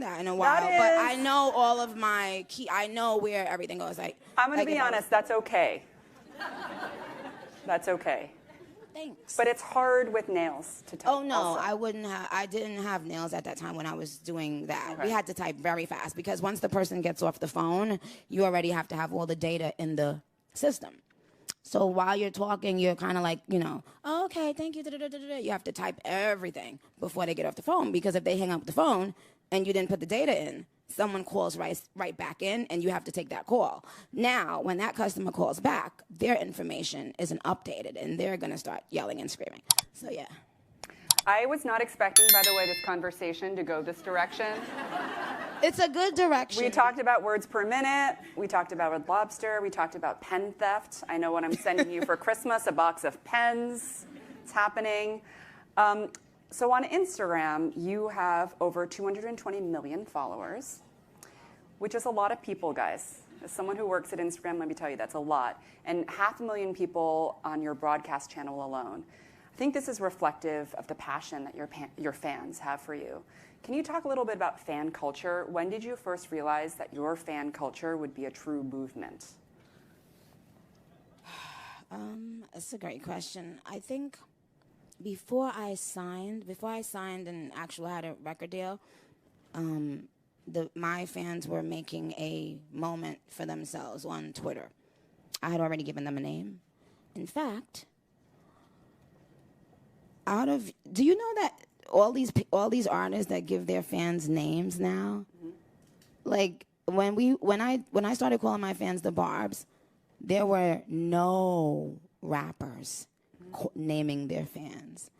that in a while, but I know all of my key. I know where everything goes. Like, I'm going to be honest. That's okay. That's okay. Thanks. But it's hard with nails to type. Oh no, also. I didn't have nails at that time when I was doing that. Okay. We had to type very fast because once the person gets off the phone, you already have to have all the data in the system. So while you're talking, you're kind of like, oh, okay, thank you. You have to type everything before they get off the phone, because if they hang up the phone and you didn't put the data in, someone calls right back in, and you have to take that call. Now, when that customer calls back, their information isn't updated, and they're going to start yelling and screaming. So, yeah. I was not expecting, by the way, this conversation to go this direction. It's a good direction. We talked about words per minute. We talked about Red Lobster. We talked about pen theft. I know what I'm sending you for Christmas, a box of pens. It's happening. So on Instagram, you have over 220 million followers, which is a lot of people, guys. As someone who works at Instagram, let me tell you, that's a lot. And 500,000 people on your broadcast channel alone. I think this is reflective of the passion that your fans have for you. Can you talk a little bit about fan culture? When did you first realize that your fan culture would be a true movement? That's a great question. I think before I signed and actually had a record deal, my fans were making a moment for themselves on Twitter. I had already given them a name. In fact, do you know that all these artists that give their fans names now, like when I started calling my fans the Barbs, there were no rappers naming their fans.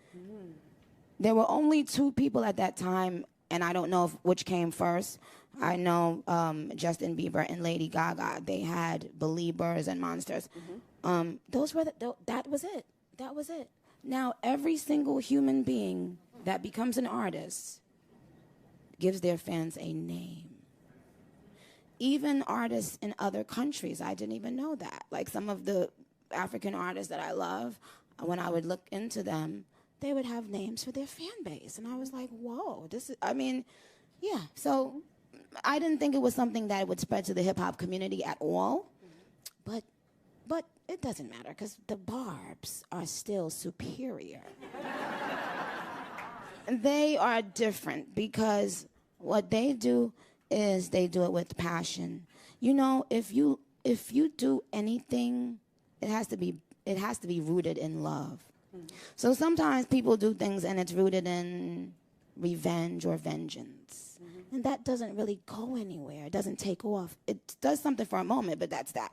There were only 2 people at that time, and I don't know which came first. I know Justin Bieber and Lady Gaga. They had Beliebers and Monsters. That was it. That was it. Now, every single human being that becomes an artist gives their fans a name. Even artists in other countries, I didn't even know that. Like some of the African artists that I love, when I would look into them, they would have names for their fan base. And I was like, whoa, yeah. So I didn't think it was something that would spread to the hip-hop community at all. But it doesn't matter, because the Barbs are still superior. They are different because what they do is they do it with passion. If you do anything, it has to be rooted in love. So sometimes people do things and it's rooted in revenge or vengeance. And that doesn't really go anywhere. It doesn't take off. It does something for a moment, but that's that.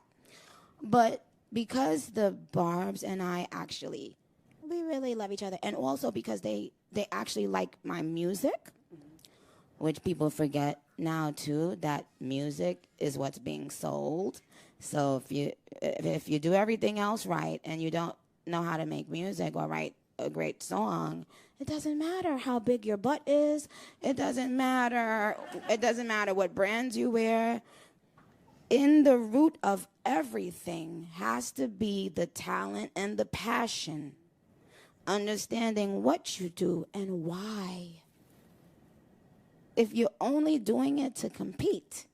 But because the Barbs and I we really love each other, and also because they actually like my music, which people forget now too, that music is what's being sold. So if you do everything else right and you don't know how to make music or write a great song, it doesn't matter how big your butt is. It doesn't matter what brands you wear. In the root of everything has to be the talent and the passion. Understanding what you do and why. If you're only doing it to compete,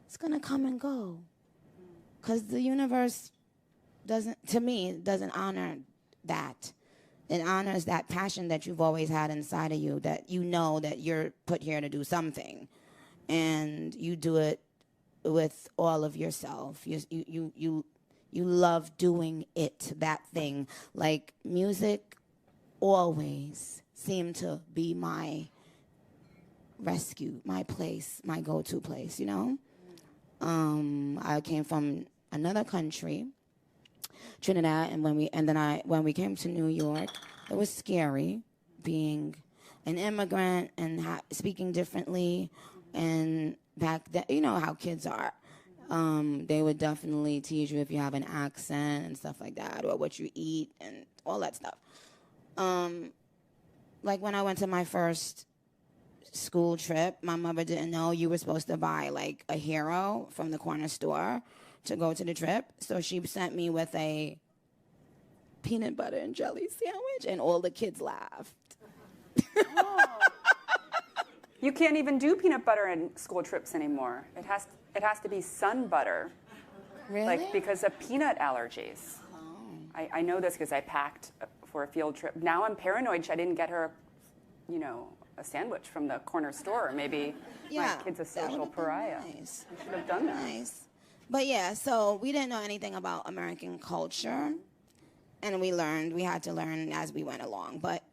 it's going to come and go. Because the universe doesn't honor that. It honors that passion that you've always had inside of you, that you know that you're put here to do something. And you do it with all of yourself. You love doing it, that thing. Like music always seemed to be my rescue, my place, my go-to place, I came from another country, Trinidad, and when we came to New York, it was scary being an immigrant and speaking differently. And back then, you know how kids are. They would definitely tease you if you have an accent and stuff like that, or what you eat and all that stuff. Like when I went to my first school trip, my mother didn't know you were supposed to buy like a hero from the corner store to go to the trip. So she sent me with a peanut butter and jelly sandwich, and all the kids laughed. Oh. You can't even do peanut butter in school trips anymore. It has to be sun butter. Really? Like, because of peanut allergies. Oh. I know this because I packed for a field trip. Now I'm paranoid I didn't get her, a sandwich from the corner store. Maybe my kid's a social pariah. Nice. I should have done that. Nice. But yeah, so we didn't know anything about American culture, and we had to learn as we went along. But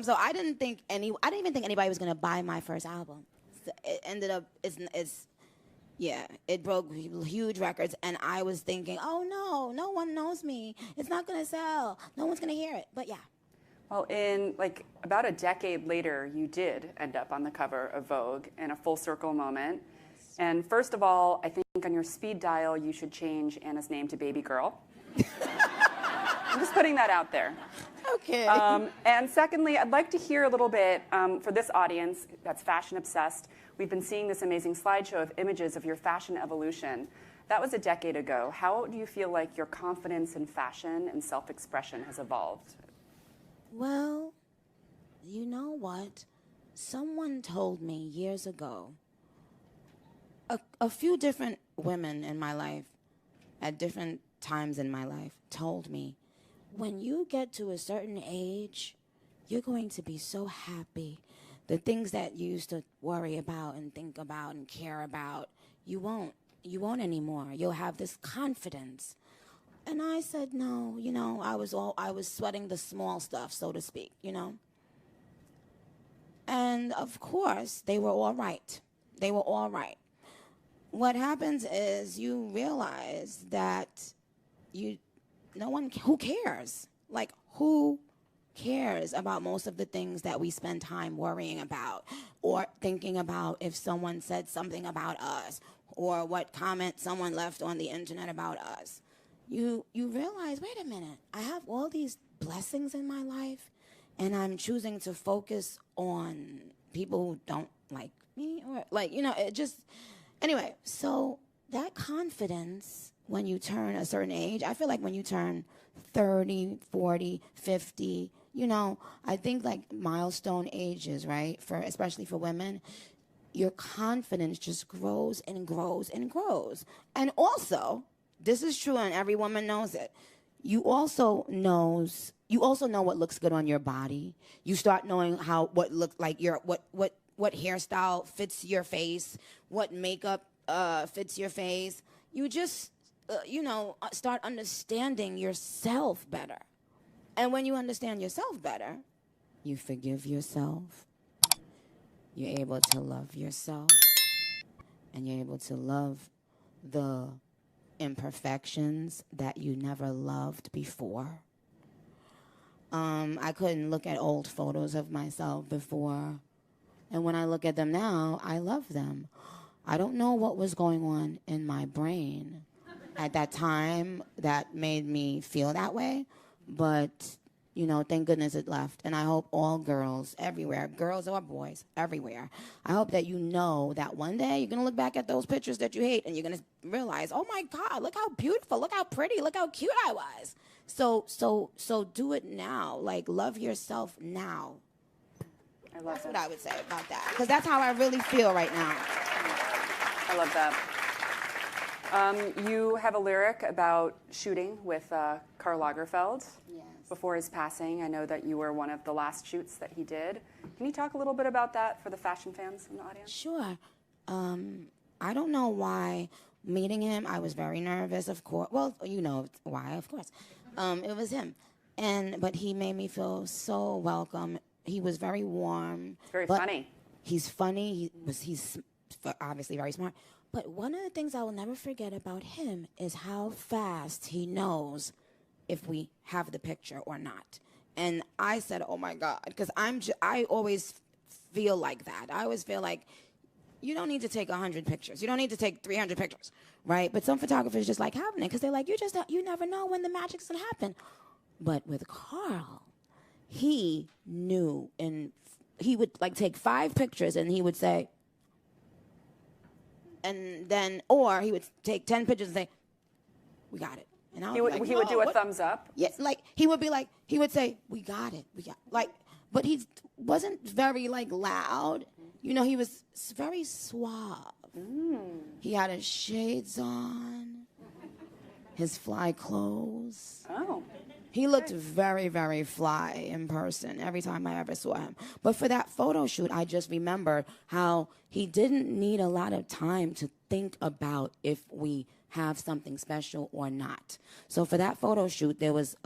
so I didn't even think anybody was gonna buy my first album. So it ended up it broke huge records, and I was thinking, oh no one knows me. It's not gonna sell. No one's gonna hear it. But yeah. Well, in about a decade later, you did end up on the cover of Vogue in a full circle moment. And first of all, I think on your speed dial, you should change Anna's name to Baby Girl. I'm just putting that out there. Okay. And secondly, I'd like to hear a little bit for this audience that's fashion obsessed. We've been seeing this amazing slideshow of images of your fashion evolution. That was a decade ago. How do you feel like your confidence in fashion and self-expression has evolved? Well, you know what? Someone told me years ago, a few different women in my life, at different times in my life, told me, when you get to a certain age, you're going to be so happy. The things that you used to worry about and think about and care about, you won't anymore. You'll have this confidence. And I said, no, I was sweating the small stuff, so to speak, And of course, they were all right. They were all right. What happens is you realize that who cares? Like, who cares about most of the things that we spend time worrying about or thinking about if someone said something about us or what comment someone left on the internet about us? You realize, wait a minute, I have all these blessings in my life, and I'm choosing to focus on people who don't like me, or anyway, so that confidence, when you turn a certain age, I feel like when you turn 30, 40, 50, I think milestone ages, right? Especially for women, your confidence just grows and grows and grows. And also, this is true, and every woman knows it. You also know what looks good on your body. You start knowing what looks like what hairstyle fits your face, what makeup fits your face. You just start understanding yourself better. And when you understand yourself better, you forgive yourself. You're able to love yourself, and you're able to love the imperfections that you never loved before. I couldn't look at old photos of myself before, and when I look at them now, I love them. I don't know what was going on in my brain at that time that made me feel that way, but thank goodness it left. And I hope all girls everywhere, girls or boys everywhere, I hope that that one day you're going to look back at those pictures that you hate and you're going to realize, oh my God, look how beautiful, look how pretty, look how cute I was. So do it now. Love yourself now. That's what I would say about that, because that's how I really feel right now. I love that. You have a lyric about shooting with Karl Lagerfeld. Yes. Before his passing. I know that you were one of the last shoots that he did. Can you talk a little bit about that for the fashion fans in the audience? Sure. I don't know why meeting him, I was very nervous, of course. Well, you know why, of course. It was him. But he made me feel so welcome. He was very warm. Very funny. He's funny. He's obviously very smart. But one of the things I will never forget about him is how fast he knows if we have the picture or not. And I said, oh my God, because I always feel like that. I always feel like you don't need to take 100 pictures. You don't need to take 300 pictures, right? But some photographers just like having it because they're like, you never know when the magic's gonna happen. But with Karl, he knew, and he would take 5 pictures and he would say, and then, or he would take 10 pictures and say, we got it. And he would do a thumbs up. Yeah, he would say, we got it. but he wasn't very like loud. You know, he was very suave. He had his shades on, his fly clothes. Oh. He looked very, very fly in person every time I ever saw him. But for that photo shoot, I just remember how he didn't need a lot of time to think about if we have something special or not. So for that photo shoot, there was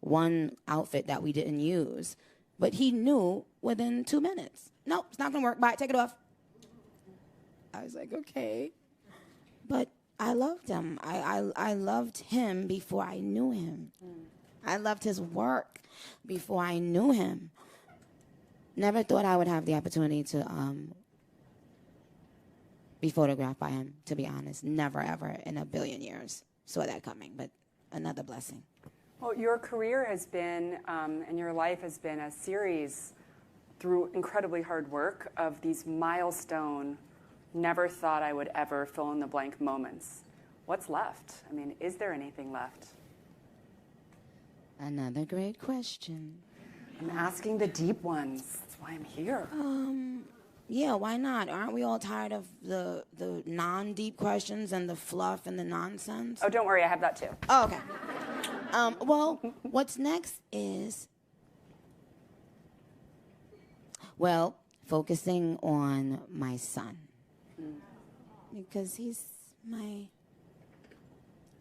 one outfit that we didn't use, but he knew within 2 minutes. Nope, it's not gonna work. Bye, take it off. I was like, okay. But I loved him. I loved him before I knew him. I loved his work before I knew him. Never thought I would have the opportunity to be photographed by him, to be honest. Never, ever in a billion years saw that coming, but another blessing. Well, your career has been, and your life has been a series through incredibly hard work of these milestone, never thought I would ever fill in the blank moments. What's left? I mean, is there anything left? Another great question. I'm asking the deep ones. That's why I'm here. Yeah, why not? Aren't we all tired of the non-deep questions and the fluff and the nonsense? Oh, don't worry, I have that too. Oh, okay. Well, what's next is, well, focusing on my son. Because I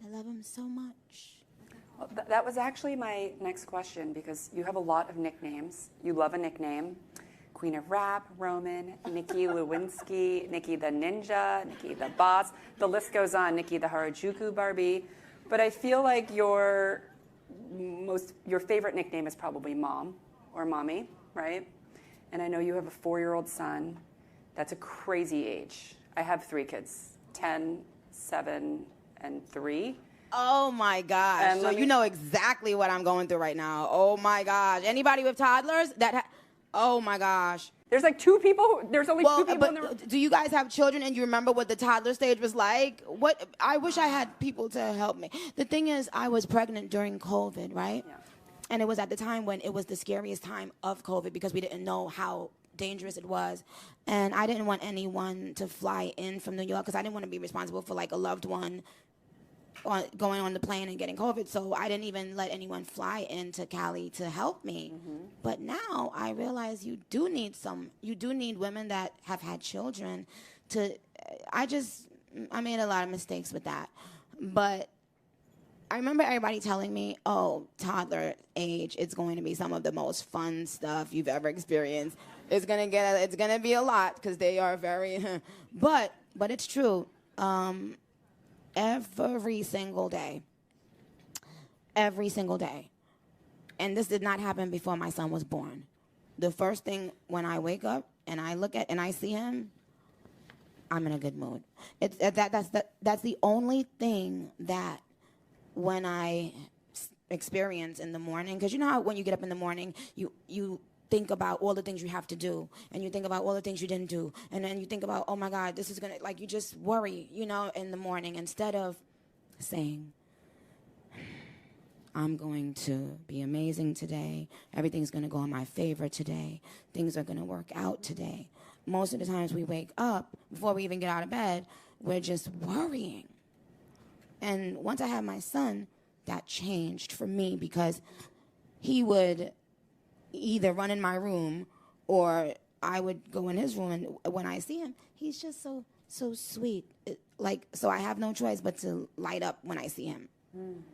love him so much. Well, that was actually my next question, because you have a lot of nicknames. You love a nickname. Queen of Rap, Roman, Nicki Lewinsky, Nicki the Ninja, Nicki the Boss. The list goes on, Nicki the Harajuku Barbie. But I feel like your favorite nickname is probably Mom or Mommy, right? And I know you have a 4-year-old son. That's a crazy age. I have 3 kids, 10, 7, and 3. Oh my gosh. So you know exactly what I'm going through right now. Oh my gosh. Anybody with toddlers oh my gosh. There's like 2 people. There's only 2 people in the room. Do you guys have children and you remember what the toddler stage was like? I wish I had people to help me. The thing is, I was pregnant during COVID, right? Yeah. And it was at the time when it was the scariest time of COVID because we didn't know how dangerous it was. And I didn't want anyone to fly in from New York because I didn't want to be responsible for like a loved one going on the plane and getting COVID, so I didn't even let anyone fly into Cali to help me. But now I realize you do need women that have had children I made a lot of mistakes with that. But I remember everybody telling me, oh, toddler age, it's going to be some of the most fun stuff you've ever experienced. It's gonna be a lot because they are very, but it's true. Every single day. And this did not happen before my son was born. The first thing when I wake up and I look at and I see him, I'm in a good mood. That's the only thing that when I experience in the morning, because you know how when you get up in the morning, you think about all the things you have to do, and you think about all the things you didn't do, and then you think about, oh my God, this is gonna, like, you just worry, in the morning, instead of saying, I'm going to be amazing today, everything's gonna go in my favor today, things are gonna work out today. Most of the times we wake up, before we even get out of bed, we're just worrying. And once I had my son, that changed for me, because he would either run in my room or I would go in his room, and when I see him, he's just so sweet. So I have no choice but to light up when I see him.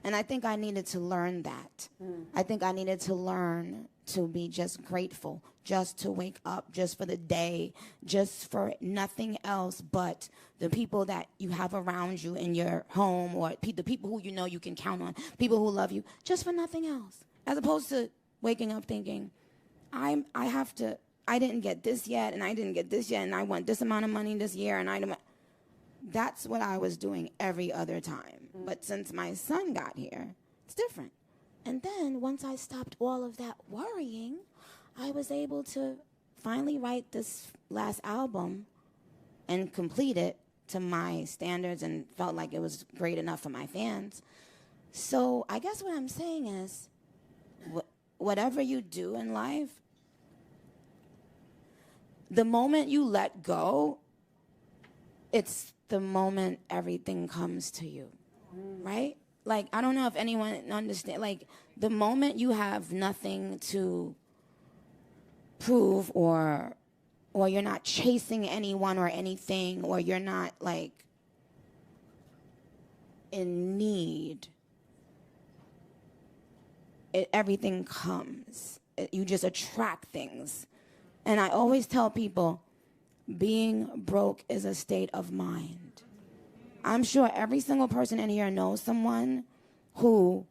And I think I needed to learn that. I think I needed to learn to be just grateful, just to wake up, just for the day, just for nothing else but the people that you have around you in your home, or the people who you know you can count on, people who love you, just for nothing else. As opposed to waking up thinking, I didn't get this yet, and I didn't get this yet, and I want this amount of money this year, and I don't. That's what I was doing every other time. But since my son got here, it's different. And then once I stopped all of that worrying, I was able to finally write this last album and complete it to my standards, and felt like it was great enough for my fans. So I guess what I'm saying is, whatever you do in life, the moment you let go, it's the moment everything comes to you, right? Like, I don't know if anyone understands. Like, the moment you have nothing to prove, or you're not chasing anyone or anything, or you're not, like, in need, everything comes. You just attract things. And I always tell people, being broke is a state of mind. I'm sure every single person in here knows someone who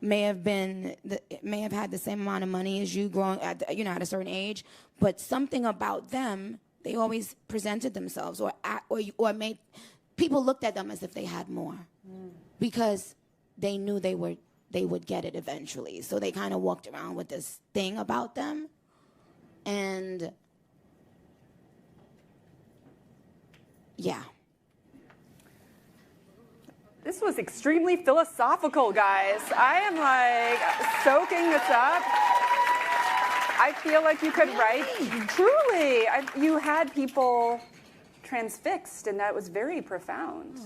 may have had the same amount of money as you growing at a certain age, but something about them, they always presented themselves or made people looked at them as if they had more, because they knew they would get it eventually. So they kind of walked around with this thing about them. And yeah. This was extremely philosophical, guys. I am like soaking this up. I feel like you could write, truly, you had people transfixed, and that was very profound.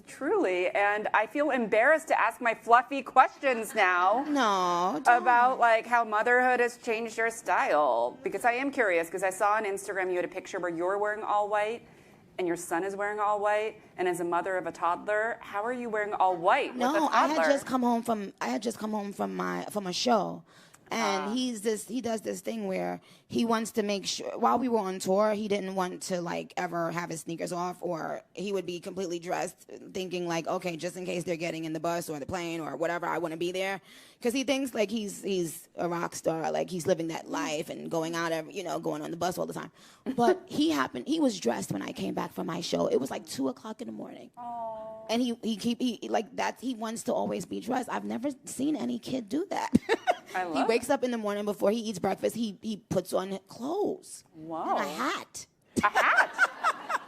Truly, and I feel embarrassed to ask my fluffy questions now. No, about like how motherhood has changed your style, because I am curious, because I saw on Instagram you had a picture where you're wearing all white and your son is wearing all white, and as a mother of a toddler, how are you wearing all white with a toddler? I had just come home from a show. And he does this thing where he wants to make sure, while we were on tour, he didn't want to like ever have his sneakers off, or he would be completely dressed thinking like, okay, just in case they're getting in the bus or the plane or whatever, I want to be there. Because he thinks like he's a rock star, like he's living that life and going out going on the bus all the time. But he was dressed when I came back from my show. It was like 2:00 in the morning. Aww. And he wants to always be dressed. I've never seen any kid do that. He wakes up in the morning before he eats breakfast. He puts on clothes. Whoa. And a hat. A hat?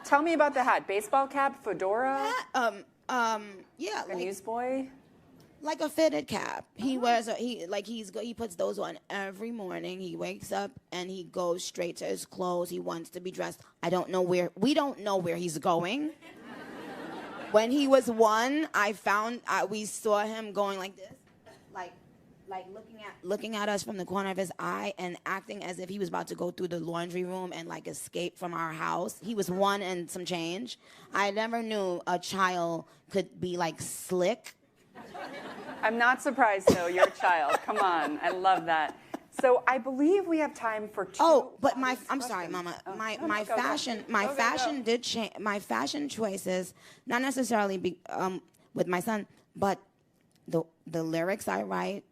Tell me about the hat. Baseball cap, fedora? Yeah. A newsboy? Like a fitted cap. He wears he puts those on every morning. He wakes up and he goes straight to his clothes. He wants to be dressed. We don't know where he's going. When he was 1, we saw him going like this, like looking at us from the corner of his eye and acting as if he was about to go through the laundry room and like escape from our house. He was 1 and some change. I never knew a child could be like slick. I'm not surprised though, you're a child. Come on, I love that. So I believe we have time for 2. Oh, but I'm sorry, Mama. My fashion did change. My fashion choices, not necessarily with my son, but the lyrics I write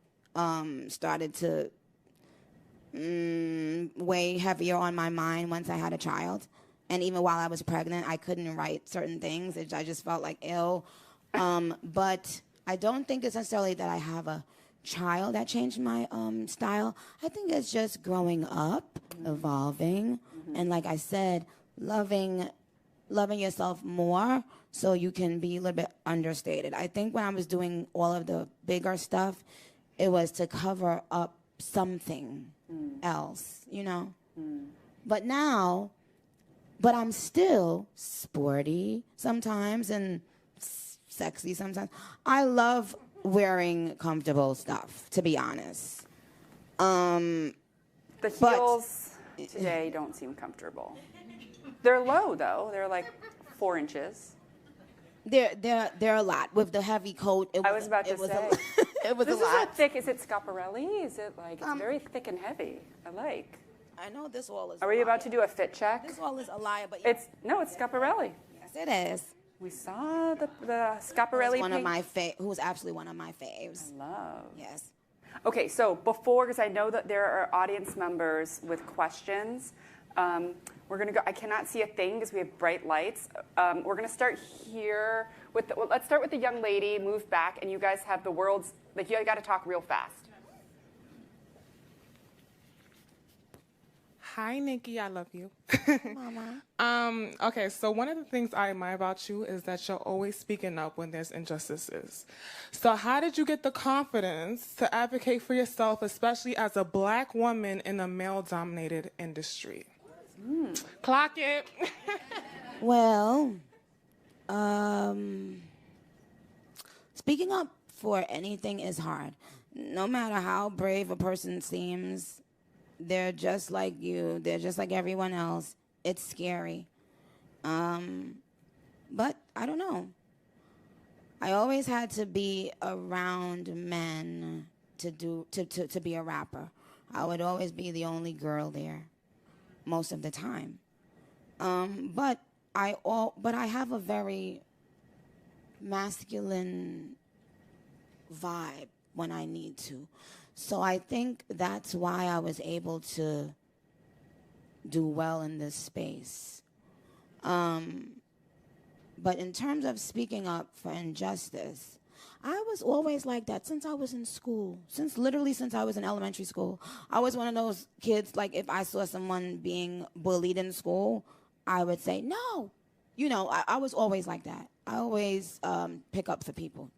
started to weigh heavier on my mind once I had a child. And even while I was pregnant, I couldn't write certain things. I just felt like ill. But I don't think it's necessarily that I have a child that changed my style. I think it's just growing up, evolving, and like I said, loving yourself more so you can be a little bit understated. I think when I was doing all of the bigger stuff, it was to cover up something else, But I'm still sporty sometimes and sexy sometimes. I love wearing comfortable stuff, to be honest. The heels today don't seem comfortable. They're low though. They're like 4 inches. They're a lot with the heavy coat. I was about to say. It was this a lot. This is thick. Is it Schiaparelli? Is it like it's very thick and heavy? I like. I know this wall is. Are we about to do a fit check? This wall is a liar, but it's Schiaparelli. Yes, it is. We saw the Schiaparelli. Who was absolutely one of my faves. I love. Yes. Okay, so because I know that there are audience members with questions, we're gonna go. I cannot see a thing because we have bright lights. We're gonna start here let's start with the young lady. Move back, and you guys have the world's you got to talk real fast. Hi, Nikki. I love you. Mama. Okay, so one of the things I admire about you is that you're always speaking up when there's injustices. So how did you get the confidence to advocate for yourself, especially as a Black woman in a male-dominated industry? Clock it. Well, speaking up for anything is hard. No matter how brave a person seems, they're just like you. They're just like everyone else. It's scary. But I don't know. I always had to be around men to be a rapper. I would always be the only girl there most of the time. But I have a very masculine vibe when I need to. So I think that's why I was able to do well in this space. But in terms of speaking up for injustice, I was always like that since I was in school. Since I was in elementary school. I was one of those kids, like if I saw someone being bullied in school, I would say, no. You know, I was always like that. I always take up for people.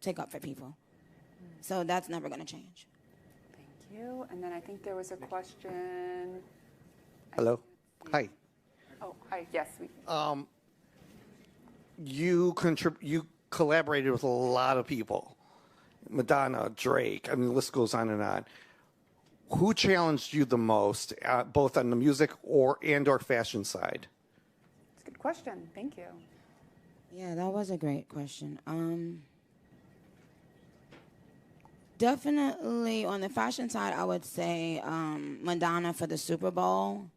So that's never going to change. Thank you. And then I think there was a question. Hello. Hi. Oh, hi. Yes. You collaborated with a lot of people. Madonna, Drake. I mean, the list goes on and on. Who challenged you the most, both on the music or fashion side? That's a good question. Thank you. Yeah, that was a great question. Definitely on the fashion side, I would say Madonna for the Super Bowl.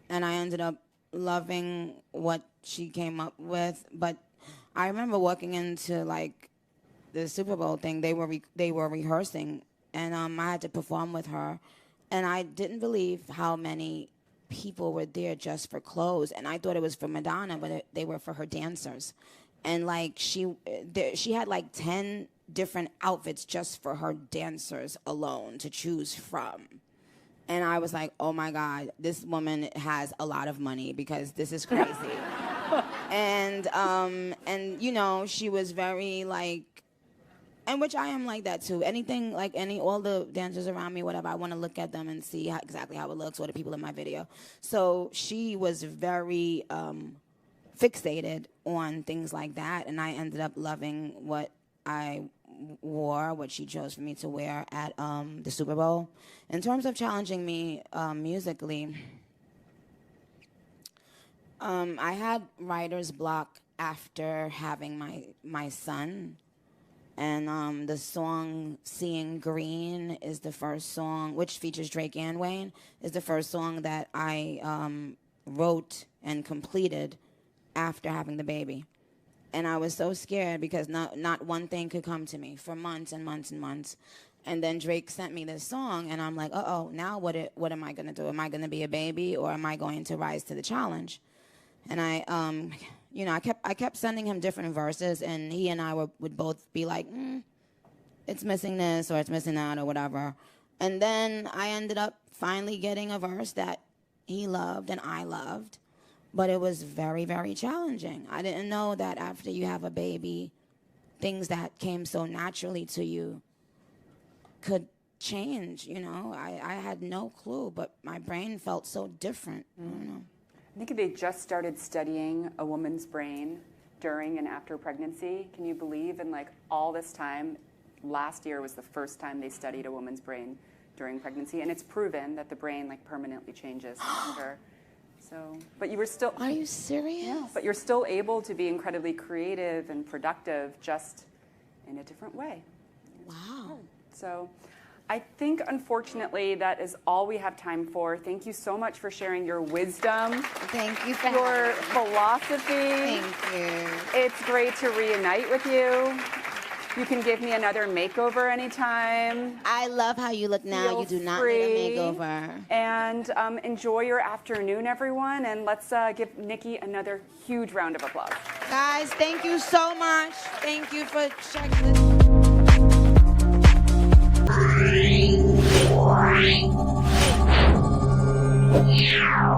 And I ended up loving what she came up with. But I remember walking into like the Super Bowl thing. They were rehearsing, and I had to perform with her. And I didn't believe how many people were there just for clothes. And I thought it was for Madonna, but they were for her dancers. And like she had like 10 different outfits just for her dancers alone to choose from. And I was like, oh my God, this woman has a lot of money because this is crazy. and you know, she was very like, and which I am like that too. Anything like all the dancers around me, whatever, I want to look at them and see exactly how it looks, or the people in my video. So she was very fixated on things like that, and I ended up loving what I wore, what she chose for me to wear at the Super Bowl. In terms of challenging me musically, I had writer's block after having my son. And the song Seeing Green is the first song, which features Drake and Wayne, is the first song that I wrote and completed after having the baby. And I was so scared because not one thing could come to me for months and months and months. And then Drake sent me this song, and I'm like, uh-oh, now what am I going to do? Am I going to be a baby, or am I going to rise to the challenge? And I kept sending him different verses, and he and I would both be like, it's missing this, or it's missing that, or whatever. And then I ended up finally getting a verse that he loved and I loved. But it was very, very challenging. I didn't know that after you have a baby, things that came so naturally to you could change, you know. I had no clue, but my brain felt so different. I don't know. I think they just started studying a woman's brain during and after pregnancy. Can you believe in like all this time? Last year was the first time they studied a woman's brain during pregnancy, and it's proven that the brain like permanently changes after. So, but you were still. Are you serious? Yeah, but you're still able to be incredibly creative and productive, just in a different way. Wow. So, I think unfortunately that is all we have time for. Thank you so much for sharing your wisdom. Thank you for your philosophy. Thank you. It's great to reunite with you. You can give me another makeover anytime. I love how you look now. Feel you do not free. need a makeover. And enjoy your afternoon, everyone. And let's give Nicki another huge round of applause. Guys, thank you so much. Thank you for checking this. Yeah.